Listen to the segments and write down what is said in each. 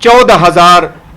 14,000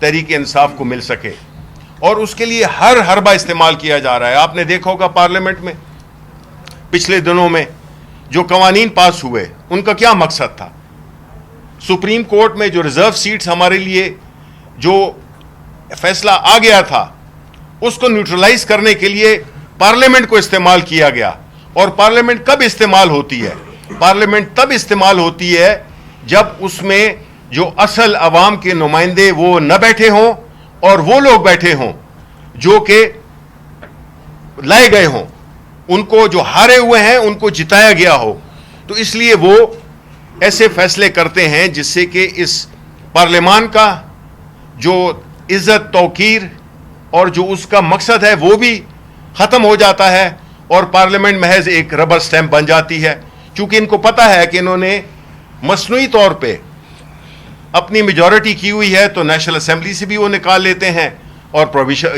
تحریک انصاف کو مل سکے، اور اس کے لیے ہر حربہ استعمال کیا جا رہا ہے. آپ نے دیکھا ہوگا پارلیمنٹ میں پچھلے دنوں میں جو قوانین پاس ہوئے ان کا کیا مقصد تھا. سپریم کورٹ میں جو ریزرو سیٹس ہمارے لیے جو فیصلہ آ گیا تھا اس کو نیوٹرلائز کرنے کے لیے پارلیمنٹ کو استعمال کیا گیا. اور پارلیمنٹ کب استعمال ہوتی ہے؟ پارلیمنٹ تب استعمال ہوتی ہے جب اس میں جو اصل عوام کے نمائندے وہ نہ بیٹھے ہوں اور وہ لوگ بیٹھے ہوں جو کہ لائے گئے ہوں، ان کو جو ہارے ہوئے ہیں ان کو جتایا گیا ہو. تو اس لیے وہ ایسے فیصلے کرتے ہیں جس سے کہ اس پارلیمان کا جو عزت توقیر اور جو اس کا مقصد ہے وہ بھی ختم ہو جاتا ہے، اور پارلیمنٹ محض ایک ربر سٹیمپ بن جاتی ہے. چونکہ ان کو پتہ ہے کہ انہوں نے مصنوعی طور پہ اپنی میجورٹی کی ہوئی ہے تو نیشنل اسمبلی سے بھی وہ نکال لیتے ہیں اور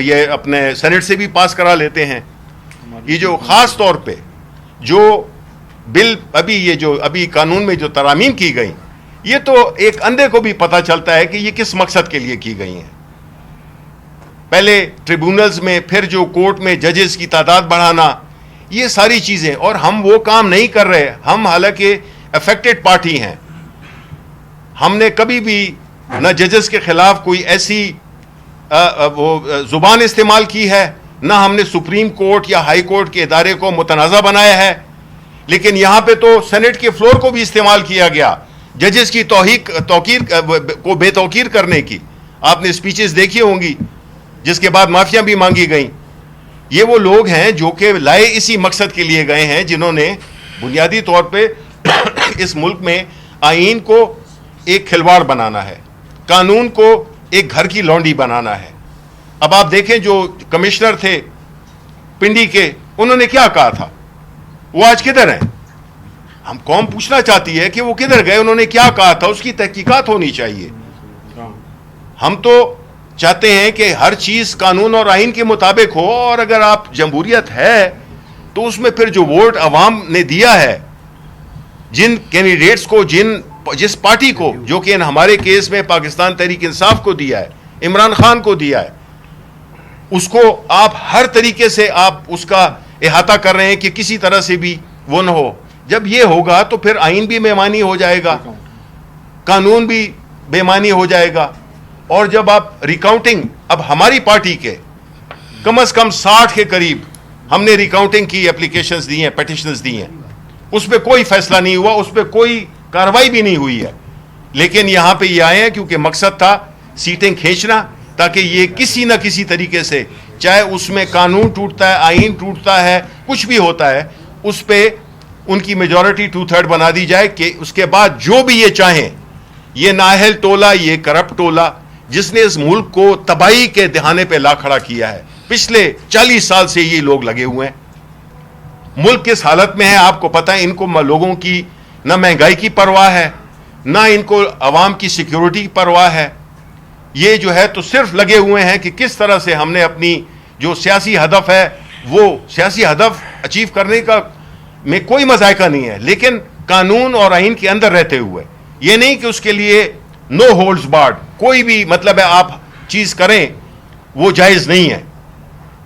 یہ اپنے سینٹ سے بھی پاس کرا لیتے ہیں. یہ جو خاص طور پہ جو بل ابھی قانون میں جو ترامیم کی گئی، یہ تو ایک اندھے کو بھی پتہ چلتا ہے کہ یہ کس مقصد کے لیے کی گئی ہیں. پہلے ٹریبونلز میں، پھر جو کورٹ میں ججز کی تعداد بڑھانا، یہ ساری چیزیں. اور ہم وہ کام نہیں کر رہے. ہم حالانکہ افیکٹڈ پارٹی ہیں. ہم نے کبھی بھی نہ ججز کے خلاف کوئی ایسی زبان استعمال کی ہے، نہ ہم نے سپریم کورٹ یا ہائی کورٹ کے ادارے کو متنازع بنایا ہے. لیکن یہاں پہ تو سینٹ کے فلور کو بھی استعمال کیا گیا ججز کی توقیر کو بے توقیر کرنے کی. آپ نے اسپیچز دیکھی ہوں گی جس کے بعد معافیاں بھی مانگی گئیں. یہ وہ لوگ ہیں جو کہ لائے اسی مقصد کے لیے گئے ہیں، جنہوں نے بنیادی طور پہ اس ملک میں آئین کو ایک کھلواڑ بنانا ہے، قانون کو ایک گھر کی لونڈی بنانا ہے. اب آپ دیکھیں جو کمشنر تھے پنڈی کے، انہوں نے کیا کہا تھا، وہ آج کدھر ہیں؟ ہم قوم پوچھنا چاہتی ہے کہ وہ کدھر گئے، انہوں نے کیا کہا تھا، اس کی تحقیقات ہونی چاہیے. ہم تو چاہتے ہیں کہ ہر چیز قانون اور آئین کے مطابق ہو، اور اگر آپ جمہوریت ہے تو اس میں پھر جو ووٹ عوام نے دیا ہے، جن کینڈیڈیٹس کو، جس پارٹی کو، جو کہ ہمارے کیس میں پاکستان تحریک انصاف کو دیا ہے، عمران خان کو دیا ہے، اس کو آپ ہر طریقے سے آپ اس کا احاطہ کر رہے ہیں کہ کسی طرح سے بھی وہ نہ ہو. جب یہ ہوگا تو پھر آئین بھی بے معنی ہو جائے گا، قانون بھی بے معنی ہو جائے گا. اور جب آپ ریکاؤنٹنگ، اب ہماری پارٹی کے کم از کم 60 کے قریب ہم نے ریکاؤنٹنگ کی اپلیکیشنز دی ہیں، پیٹیشنز دی ہیں، اس پہ کوئی فیصلہ نہیں ہوا، اس پہ کوئی کارروائی بھی نہیں ہوئی ہے. لیکن یہاں پہ یہ آئے ہیں کیونکہ مقصد تھا سیٹیں کھینچنا، تاکہ یہ کسی نہ کسی طریقے سے، چاہے اس میں قانون ٹوٹتا ہے، آئین ٹوٹتا ہے، کچھ بھی ہوتا ہے، اس پہ ان کی میجورٹی 2/3 بنا دی جائے کہ اس کے بعد جو بھی یہ چاہیں. یہ نااہل ٹولہ، یہ کرپٹ ٹولہ جس نے اس ملک کو تباہی کے دہانے پہ لا کھڑا کیا ہے، پچھلے 40 سال سے یہ لوگ لگے ہوئے ہیں. ملک کس حالت میں ہے آپ کو پتہ ہے. ان کو لوگوں کی نہ مہنگائی کی پرواہ ہے، نہ ان کو عوام کی سیکیورٹی کی پرواہ ہے. یہ جو ہے تو صرف لگے ہوئے ہیں کہ کس طرح سے ہم نے اپنی جو سیاسی ہدف ہے، وہ سیاسی ہدف اچیو کرنے کا میں کوئی مذائقہ نہیں ہے، لیکن قانون اور آئین کے اندر رہتے ہوئے. یہ نہیں کہ اس کے لیے نو ہولڈز بارڈ، کوئی بھی مطلب ہے آپ چیز کریں وہ جائز نہیں ہے.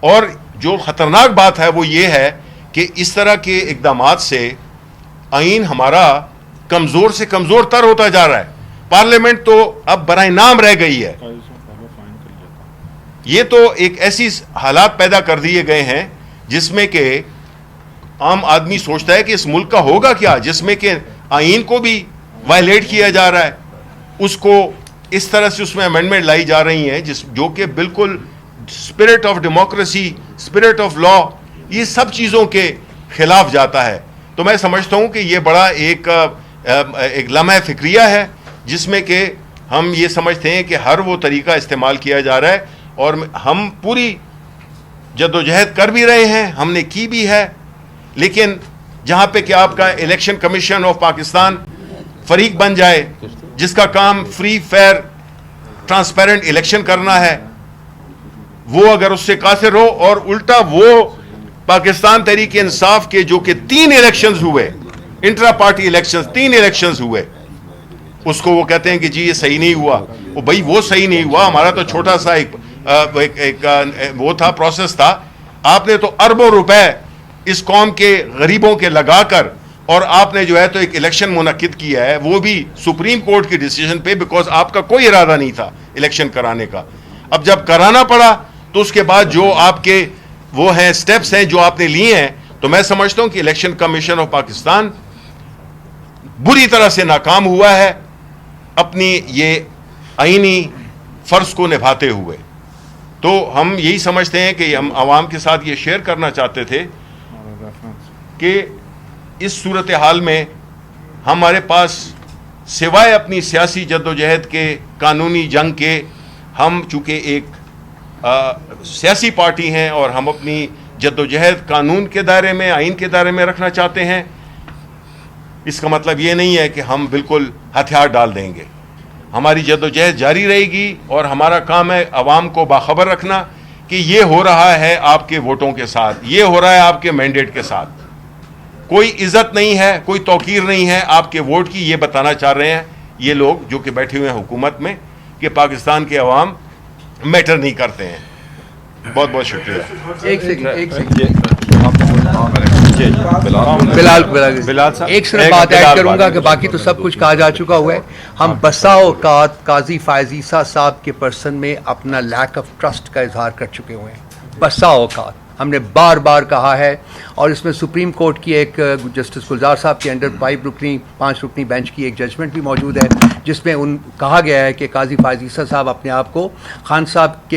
اور جو خطرناک بات ہے وہ یہ ہے کہ اس طرح کے اقدامات سے آئین ہمارا کمزور سے کمزور تر ہوتا جا رہا ہے. پارلیمنٹ تو اب برائے نام رہ گئی ہے. یہ تو ایک ایسی حالات پیدا کر دیے گئے ہیں جس میں کہ عام آدمی سوچتا ہے کہ اس ملک کا ہوگا کیا، جس میں کہ آئین کو بھی وائلیٹ کیا جا رہا ہے. اس کو اس طرح سے اس میں امینڈمنٹ لائی جا رہی ہیں جو کہ بالکل spirit of democracy, spirit of law, یہ سب چیزوں کے خلاف جاتا ہے. تو میں سمجھتا ہوں کہ یہ بڑا ایک لمحہ فکریہ ہے جس میں کہ ہم یہ سمجھتے ہیں کہ ہر وہ طریقہ استعمال کیا جا رہا ہے، اور ہم پوری جدوجہد کر بھی رہے ہیں، ہم نے کی بھی ہے. لیکن جہاں پہ کہ آپ کا الیکشن کمیشن آف پاکستان فریق بن جائے جس کا کام فری، فیئر، ٹرانسپیرنٹ الیکشن کرنا ہے، وہ اگر اس سے قاصر ہو، اور الٹا وہ پاکستان تحریک انصاف کے جو کہ 3 الیکشنز ہوئے، انٹرا پارٹی الیکشنز 3 الیکشنز ہوئے، اس کو وہ کہتے ہیں کہ جی یہ صحیح نہیں ہوا. بھائی وہ صحیح نہیں ہوا, ہمارا تو چھوٹا سا ایک وہ تھا, پروسیس تھا. آپ نے تو اربوں روپے اس قوم کے غریبوں کے لگا کر اور آپ نے جو ہے تو ایک الیکشن منعقد کیا ہے, وہ بھی سپریم کورٹ کی ڈیسیجن پہ, بیکاز آپ کا کوئی ارادہ نہیں تھا الیکشن کرانے کا. اب جب کرانا پڑا تو اس کے بعد جو آپ کے وہ ہیں سٹیپس ہیں جو آپ نے لیے ہیں, تو میں سمجھتا ہوں کہ الیکشن کمیشن آف پاکستان بری طرح سے ناکام ہوا ہے اپنی یہ آئینی فرض کو نبھاتے ہوئے. تو ہم یہی سمجھتے ہیں کہ ہم عوام کے ساتھ یہ شیئر کرنا چاہتے تھے کہ اس صورتحال میں ہمارے پاس سوائے اپنی سیاسی جدوجہد کے, قانونی جنگ کے, ہم چونکہ ایک سیاسی پارٹی ہیں اور ہم اپنی جدوجہد قانون کے دائرے میں, آئین کے دائرے میں رکھنا چاہتے ہیں. اس کا مطلب یہ نہیں ہے کہ ہم بالکل ہتھیار ڈال دیں گے. ہماری جدوجہد جاری رہے گی اور ہمارا کام ہے عوام کو باخبر رکھنا کہ یہ ہو رہا ہے آپ کے ووٹوں کے ساتھ, یہ ہو رہا ہے آپ کے مینڈیٹ کے ساتھ. کوئی عزت نہیں ہے, کوئی توقیر نہیں ہے آپ کے ووٹ کی. یہ بتانا چاہ رہے ہیں یہ لوگ جو کہ بیٹھے ہوئے ہیں حکومت میں کہ پاکستان کے عوام میٹر نہیں کرتے ہیں. بہت بہت شکریہ. ایک سیکنڈ بلال صاحب, ایک صرف بات ایڈ کروں گا کہ باقی تو سب کچھ کہا جا چکا ہوا ہے. ہم بسا اوقات قاضی فائز عیسیٰ صاحب کے پرسن میں اپنا لیک آف ٹرسٹ کا اظہار کر چکے ہوئے ہیں. بسا اوقات ہم نے بار بار کہا ہے, اور اس میں سپریم کورٹ کی ایک جسٹس گلزار صاحب کے انڈر 5 رکنی بینچ کی ایک ججمنٹ بھی موجود ہے جس میں کہا گیا ہے کہ قاضی فائز عیسیٰ صاحب اپنے آپ کو خان صاحب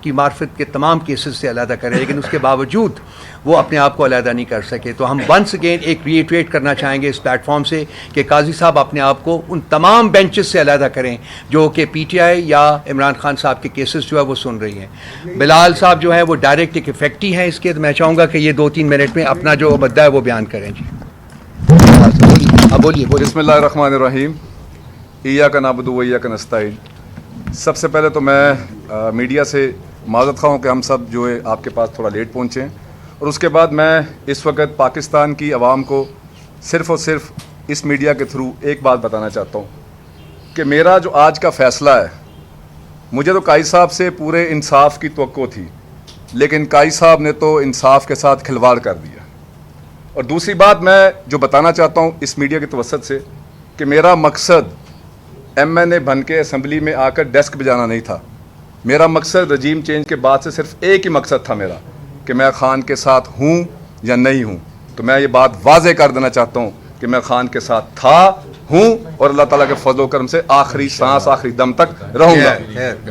کی معرفت کے تمام کیسز سے علیحدہ کریں, لیکن اس کے باوجود وہ اپنے آپ کو علیحدہ نہیں کر سکے. تو ہم ونس اگین ایک ریٹریٹ کرنا چاہیں گے اس پلیٹ فارم سے کہ قاضی صاحب اپنے آپ کو ان تمام بینچز سے علیحدہ کریں جو کہ پی ٹی آئی یا عمران خان صاحب کے کیسز جو ہے وہ سن رہی ہیں. بلال صاحب جو ہے وہ ڈائریکٹ ایک افیکٹی ہیں اس کے, تو میں چاہوں گا کہ یہ 2-3 منٹ میں اپنا جو مدعا ہے وہ بیان کریں. جی اب بولیے. بسم اللہ الرحمن الرحیم. ایاک نعبد و ایاک نستعین. سب سے پہلے تو میں میڈیا سے معذرت خواہ ہوں کہ ہم سب جو ہے آپ کے پاس تھوڑا لیٹ پہنچے ہیں, اور اس کے بعد میں اس وقت پاکستان کی عوام کو صرف اور صرف اس میڈیا کے تھرو ایک بات بتانا چاہتا ہوں کہ میرا جو آج کا فیصلہ ہے, مجھے تو قائد صاحب سے پورے انصاف کی توقع تھی, لیکن قائد صاحب نے تو انصاف کے ساتھ کھلواڑ کر دیا. اور دوسری بات میں جو بتانا چاہتا ہوں اس میڈیا کے توسط سے کہ میرا مقصد ایم این اے بن کے اسمبلی میں آ کر ڈیسک بجانا نہیں تھا. میرا مقصد رجیم چینج کے بعد سے صرف ایک ہی مقصد تھا میرا کہ میں خان کے ساتھ ہوں یا نہیں ہوں. تو میں یہ بات واضح کر دینا چاہتا ہوں کہ میں خان کے ساتھ تھا, ہوں, اور اللہ تعالیٰ کے فضل و کرم سے آخری سانس آخری دم تک رہوں گا.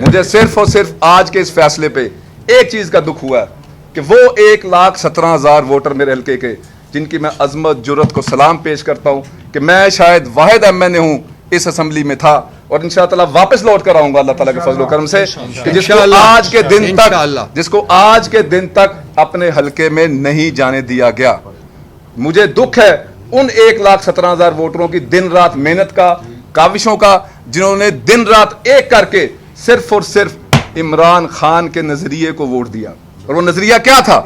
مجھے صرف اور صرف آج کے اس فیصلے پہ ایک چیز کا دکھ ہوا ہے کہ وہ 1,17,000 ووٹر میرے حلقے کے جن کی میں عظمت جرت کو سلام پیش کرتا ہوں کہ میں شاید واحد ایم این اے ہوں اس اسمبلی میں تھا, اور انشاءاللہ تعالیٰ واپس لوٹ کر آؤں گا اللہ تعالیٰ کے فضل و کرم سے, کہ جس کو آج کے دن تک اپنے حلقے میں نہیں جانے دیا گیا. مجھے دکھ ہے ان 1,17,000 ووٹروں کی دن رات محنت کا, کاوشوں کا, جنہوں نے دن رات ایک کر کے صرف اور صرف عمران خان کے نظریے کو ووٹ دیا. اور وہ نظریہ کیا تھا؟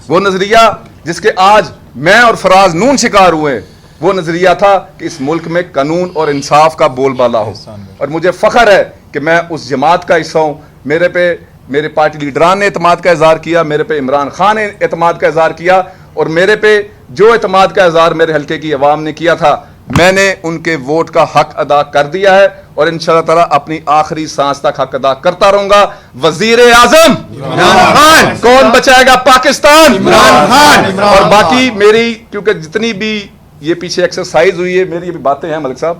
وہ نظریہ جس کے آج میں اور فراز نون شکار ہوئے, وہ نظریہ تھا کہ اس ملک میں قانون اور انصاف کا بول بالا ہو. اور مجھے فخر ہے کہ میں اس جماعت کا حصہ ہوں. میرے پہ میرے پارٹی لیڈران نے اعتماد کا اظہار کیا, میرے پہ عمران خان نے اعتماد کا اظہار کیا, اور میرے پہ جو اعتماد کا اظہار میرے حلقے کی عوام نے کیا تھا, میں نے ان کے ووٹ کا حق ادا کر دیا ہے, اور انشاءاللہ تعالیٰ اپنی آخری سانس تک حق ادا کرتا رہوں گا. وزیر اعظم عمران خان, کون بچائے گا پاکستان؟ عمران خان. اور باقی میری کیونکہ جتنی بھی یہ پیچھے ایکسرسائز ہوئی ہے, میری بھی باتیں ہیں ملک صاحب,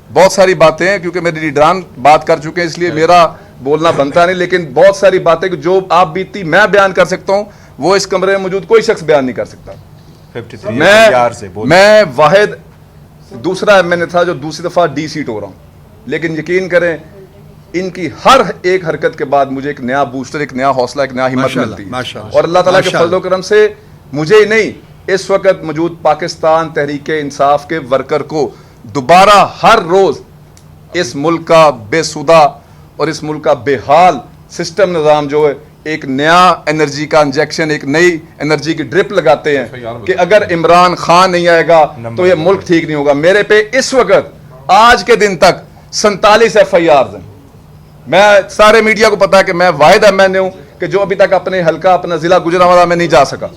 بہت ساری باتیں ہیں, کیونکہ میرے لیڈران بات کر چکے ہیں اس لیے میرا بولنا بنتا نہیں, لیکن بہت ساری باتیں جو آپ بیتی میں بیان کر سکتا ہوں وہ اس کمرے میں موجود کوئی شخص بیان نہیں کر سکتا. میں واحد دوسرا ایم این اے تھا جو دوسری دفعہ ڈی سیٹ ہو رہا ہوں, لیکن یقین کریں ان کی ہر ایک حرکت کے بعد مجھے ایک نیا بوسٹر, ایک نیا حوصلہ, ایک نیا ہمت ملتی ہے. اور اللہ تعالیٰ کے فضل و کرم سے مجھے ہی نہیں, اس وقت موجود پاکستان تحریک انصاف کے ورکر کو دوبارہ ہر روز اس ملک کا بے سودہ اور اس ملک کا بے حال سسٹم نظام جو ہے ایک نیا انرجی کا انجیکشن, ایک نئی انرجی کی ڈرپ لگاتے ہیں کہ اگر عمران خان نہیں آئے گا تو یہ ملک ٹھیک نہیں ہوگا. میرے پہ اس وقت آج کے دن تک 47 FIRs ہیں. میں سارے میڈیا کو پتا ہے کہ میں واحد MNA ہوں کہ جو ابھی تک اپنے حلقہ اپنا ضلع گجرانوالہ میں نہیں جا سکا.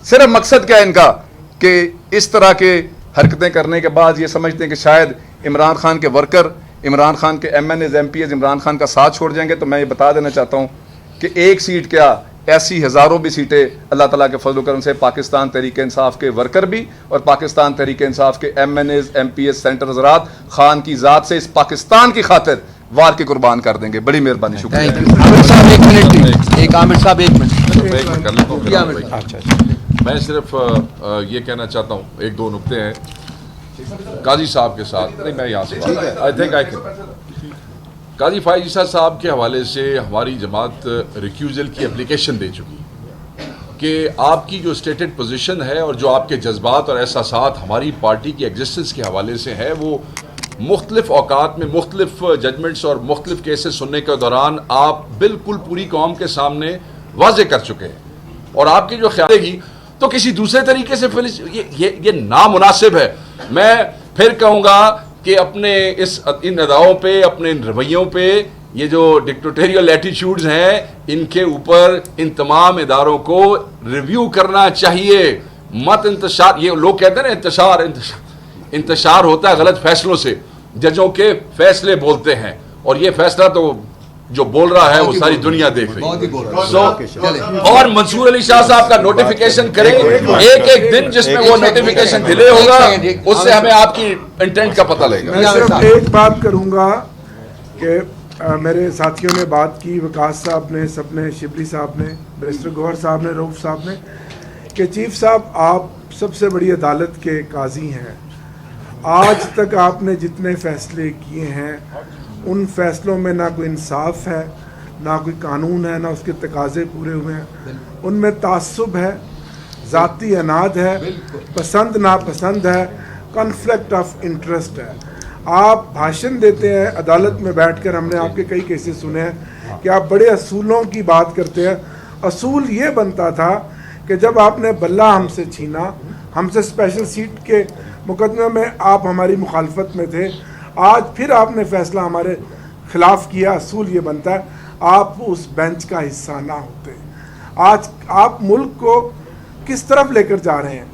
صرف مقصد کیا ہے ان کا کہ اس طرح کے حرکتیں کرنے کے بعد یہ سمجھتے ہیں کہ شاید عمران خان کے ورکر، عمران خان کے MNAs MPs عمران خان کا ساتھ چھوڑ جائیں گے. تو میں یہ بتا دینا چاہتا ہوں کہ ایک سیٹ کیا ایسی ہزاروں بھی سیٹیں اللہ تعالیٰ کے فضل و کرم سے پاکستان تحریک انصاف کے ورکر بھی اور پاکستان تحریک انصاف کے MNAs MPs سینٹر حضرات خان کی ذات سے اس پاکستان کی خاطر وار کے قربان کر دیں گے. بڑی مہربانی، شکریہ. عامر صاحب ایک منٹ، عامر صاحب ایک منٹ. کر لیتا ہوں. میں صرف یہ کہنا چاہتا ہوں، ایک دو نقطے ہیں قاضی صاحب کے ساتھ. نہیں، میں یہاں سے قاضی فائز عیسیٰ صاحب کے حوالے سے ہماری جماعت ریکیوزل کی اپلیکیشن دے چکی کہ آپ کی جو اسٹیٹڈ پوزیشن ہے اور جو آپ کے جذبات اور احساسات ہماری پارٹی کی ایگزسٹنس کے حوالے سے ہے، وہ مختلف اوقات میں مختلف ججمنٹس اور مختلف کیسز سننے کے دوران آپ بالکل پوری قوم کے سامنے واضح کر چکے ہیں. اور آپ کی جو خیال ہے تو کسی دوسرے طریقے سے یہ نامناسب ہے. میں پھر کہوں گا کہ اپنے ان اداؤں پہ، اپنے ان رویوں پہ، یہ جو ڈکٹیٹوریل ایٹیچیوڈز ہیں، ان کے اوپر ان تمام اداروں کو ریویو کرنا چاہیے. مت انتشار، یہ لوگ کہتے ہیں نا انتشار ہوتا ہے غلط فیصلوں سے. ججوں کے فیصلے بولتے ہیں اور یہ فیصلہ تو جو بول رہا ہے وہ ساری دنیا دیکھ رہی ہے. اور منصور علی شاہ صاحب کا نوٹیفیکیشن کریں ایک دن جس میں وہ نوٹیفیکیشن ڈیلے ہوگا، اس سے ہمیں آپ کی انٹینٹ کا پتہ لگے گا. میں صرف ایک بات کروں گا کہ میرے ساتھیوں نے بات کی، وکاس صاحب نے، سب نے، شبلی صاحب نے، بیرسٹر گوہر صاحب نے، رؤوف صاحب نے، کہ چیف صاحب آپ سب سے بڑی عدالت کے قاضی ہیں. آج تک آپ نے جتنے فیصلے کیے ہیں ان فیصلوں میں نہ کوئی انصاف ہے، نہ کوئی قانون ہے، نہ اس کے تقاضے پورے ہوئے ہیں. ان میں تعصب ہے، ذاتی اناد ہے، پسند ناپسند ہے، کنفلکٹ آف انٹرسٹ ہے. آپ بھاشن دیتے ہیں عدالت میں بیٹھ کر، ہم نے آپ کے کئی کیسز سنے ہیں کہ آپ بڑے اصولوں کی بات کرتے ہیں. اصول یہ بنتا تھا کہ جب آپ نے بلہ ہم سے چھینا، ہم سے اسپیشل سیٹ کے مقدمے میں آپ ہماری مخالفت میں تھے، آج پھر آپ نے فیصلہ ہمارے خلاف کیا. اصول یہ بنتا ہے آپ اس بینچ کا حصہ نہ ہوتے. آج آپ ملک کو کس طرف لے کر جا رہے ہیں؟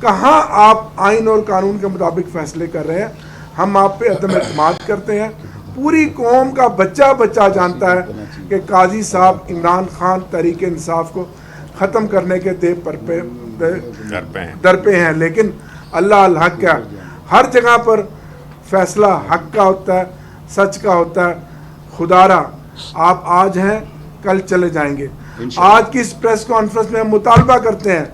کہاں آپ آئین اور قانون کے مطابق فیصلے کر رہے ہیں؟ ہم آپ پہ عدم اعتماد کرتے ہیں. پوری قوم کا بچہ بچہ جانتا ہے کہ قاضی صاحب عمران خان تحریک انصاف کو ختم کرنے کے در پہ ہیں. لیکن اللہ الحق کا ہر جگہ پر فیصلہ حق کا ہوتا ہے، سچ کا ہوتا ہے. خدارا آپ آج ہیں، کل چلے جائیں گے. آج کی اس پریس کانفرنس میں ہم مطالبہ کرتے ہیں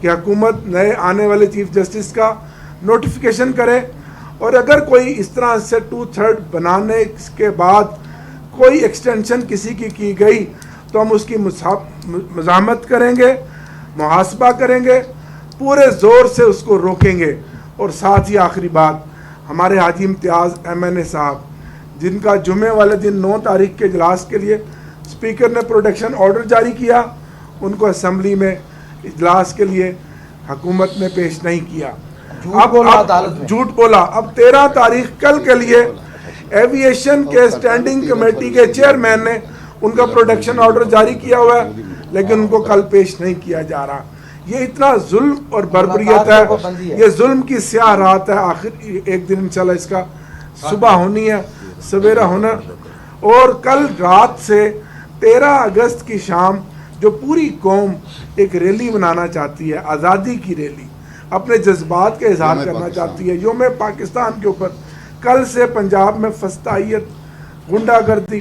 کہ حکومت نئے آنے والے چیف جسٹس کا نوٹیفیکیشن کرے، اور اگر کوئی اس طرح سے 2/3 بنانے کے بعد کوئی ایکسٹینشن کسی کی گئی تو ہم اس کی مزاحمت کریں گے، محاسبہ کریں گے، پورے زور سے اس کو روکیں گے. اور ساتھ ہی آخری بات، ہمارے حاجی امتیاز MNA صاحب جن کا جمعے والے دن 9 تاریخ کے اجلاس کے لیے اسپیکر نے پروٹیکشن آرڈر جاری کیا، ان کو اسمبلی میں اجلاس کے لیے حکومت نے پیش نہیں کیا. جھوٹ بولا. اب 13 تاریخ کل کے لیے ایوییشن کے اسٹینڈنگ کمیٹی کے چیئرمین نے ان کا پروٹیکشن آرڈر جاری کیا ہوا ہے، لیکن ان کو کل پیش نہیں کیا جا رہا. یہ اتنا ظلم اور بربریت ہے، یہ ظلم کی سیاہ رات ہے. آخر ایک دن انشاءاللہ اس کا صبح ہونی ہے، سویرا ہونا. اور کل رات سے 13 اگست کی شام جو پوری قوم ایک ریلی منانا چاہتی ہے، آزادی کی ریلی، اپنے جذبات کا اظہار کرنا چاہتی ہے یوم پاکستان کے اوپر، کل سے پنجاب میں فسطائیت، غنڈہ گردی،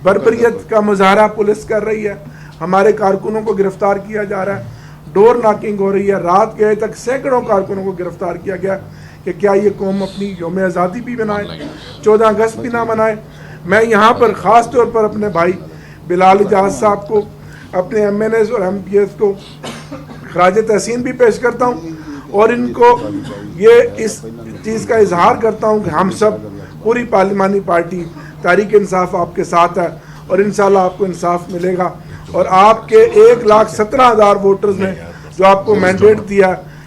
بربریت کا مظاہرہ پولیس کر رہی ہے. ہمارے کارکنوں کو گرفتار کیا جا رہا ہے، ڈور ناکنگ ہو رہی ہے. رات گئے تک سینکڑوں کارکنوں کو گرفتار کیا گیا کہ کیا یہ قوم اپنی یوم آزادی بھی منائے، 14 اگست بھی نہ منائے. میں یہاں پر خاص طور پر اپنے بھائی بلال اجاز صاحب کو، اپنے MNAs اور MPs کو خراج تحسین بھی پیش کرتا ہوں، اور ان کو یہ اس چیز کا اظہار کرتا ہوں کہ ہم سب پوری پارلیمانی پارٹی تحریک انصاف آپ کے ساتھ ہے، اور انشاءاللہ آپ کو انصاف ملے گا. اور آپ کے 1,17,000 ووٹرز نے جو آپ کو مینڈیٹ دیا